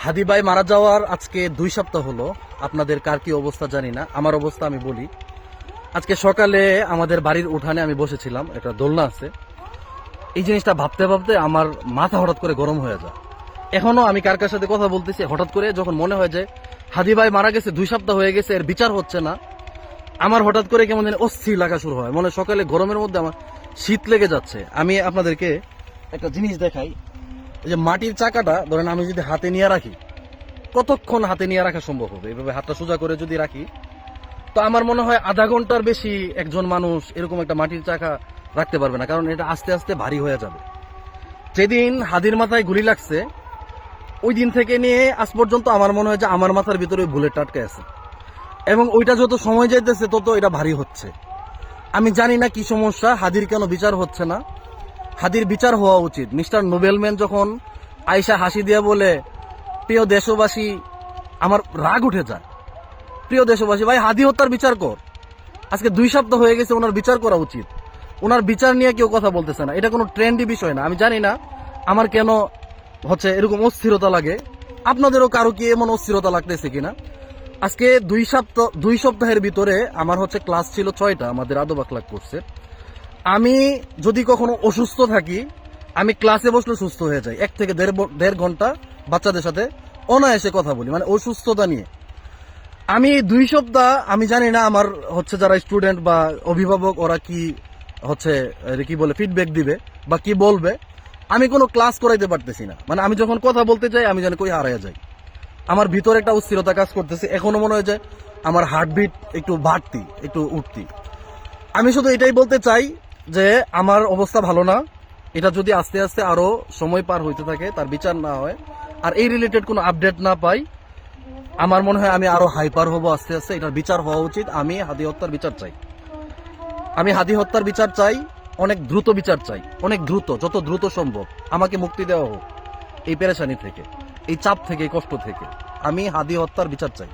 হাদি ভাই মারা যাওয়ার আজকে 2 সপ্তাহ হলো। আপনাদের কার কি অবস্থা জানি না, আমার অবস্থা আমি বলি। আজকে সকালে আমাদের বাড়ির উঠানে আমি বসেছিলাম, একটা দোলনা আছে। এই জিনিসটা ভাবতে ভাবতে আমার মাথা হঠাৎ করে গরম হয়ে যায়। এখনো আমি কার কার সাথে কথা বলতেছি, হঠাৎ করে যখন মনে হয় যে হাদি ভাই মারা গেছে, 2 সপ্তাহ হয়ে গেছে, এর বিচার হচ্ছে না, আমার হঠাৎ করে কেমন যেন অস্থির লাগা শুরু হয়। মনে সকালে গরমের মধ্যে আমার শীত লেগে যাচ্ছে। আমি আপনাদেরকে একটা জিনিস দেখাই। এই যে মাটির চাকাটা ধরেন আমি যদি হাতে নিয়ে রাখি, কতক্ষণ হাতে নিয়ে রাখা সম্ভব হবে? এভাবে হাতটা সোজা করে যদি রাখি, তো আমার মনে হয় আধা ঘন্টার বেশি একজন মানুষ এরকম একটা মাটির চাকা রাখতে পারবে না, কারণ এটা আস্তে আস্তে ভারী হয়ে যাবে। যেদিন হাদির মাথায় গুলি লাগছে, ওই দিন থেকে নিয়ে আজ পর্যন্ত আমার মনে হয় যে আমার মাথার ভিতরে বুলেট আটকে আছে, এবং ওইটা যত সময় যাইতেছে তত এটা ভারী হচ্ছে। আমি জানি না কি সমস্যা, হাদির কেন বিচার হচ্ছে না। হাদির বিচার হওয়া উচিত। মিস্টার নোবেলম্যান যখন আয়শা হাসি দিয়া বলে, প্রিয় দেশবাসী, আমার রাগ উঠে যায়। প্রিয় দেশবাসী, ভাই হাদি হত্যার বিচার কর। আজকে 2 সপ্তাহ হয়ে গেছে, ওনার বিচার করা উচিত। ওনার বিচার নিয়ে কেউ কথা বলতেছে না। এটা কোনো ট্রেন্ডি বিষয় না। আমি জানি না আমার কেন হচ্ছে এরকম অস্থিরতা লাগে, আপনাদেরও কারো কি এমন অস্থিরতা লাগতেছে কিনা। আজকে 2 সপ্তাহের ভিতরে আমার হচ্ছে ক্লাস ছিল 6টা, আমাদের আদব আখলাক কোর্সে। আমি যদি কখনো অসুস্থ থাকি, আমি ক্লাসে বসলে সুস্থ হয়ে যাই। 1 থেকে দেড় ঘন্টা বাচ্চাদের সাথে অনায়াসে কথা বলি, মানে অসুস্থতা নিয়ে। আমি 2 সপ্তাহ, আমি জানি না আমার হচ্ছে যারা স্টুডেন্ট বা অভিভাবক ওরা কি হচ্ছে কি বলে ফিডব্যাক দিবে বা কি বলবে। আমি কোনো ক্লাস করাইতে পারতেছি না। মানে আমি যখন কথা বলতে চাই, আমি জানি কই হারাইয়া যাই। আমার ভিতরে একটা অস্থিরতা কাজ করতেছে। এখনো মনে হয় যে আমার হার্টবিট একটু বাড়তি, একটু উঠতি। আমি শুধু এটাই বলতে চাই যে আমার অবস্থা ভালো না। এটা যদি আস্তে আস্তে আরো সময় পার হইতে থাকে, তার বিচার না হয়, আর এই রিলেটেড কোনো আপডেট না পাই, আমার মনে হয় আমি আরো হাইপার হব আস্তে আস্তে। এটার বিচার হওয়া উচিত। আমি হাদি হত্যার বিচার চাই। আমি হাদি হত্যার বিচার চাই, অনেক দ্রুত বিচার চাই, অনেক দ্রুত, যত দ্রুত সম্ভব। আমাকে মুক্তি দেওয়া হোক এই পেরেশানি থেকে, এই চাপ থেকে, এই কষ্ট থেকে। আমি হাদি হত্যার বিচার চাই।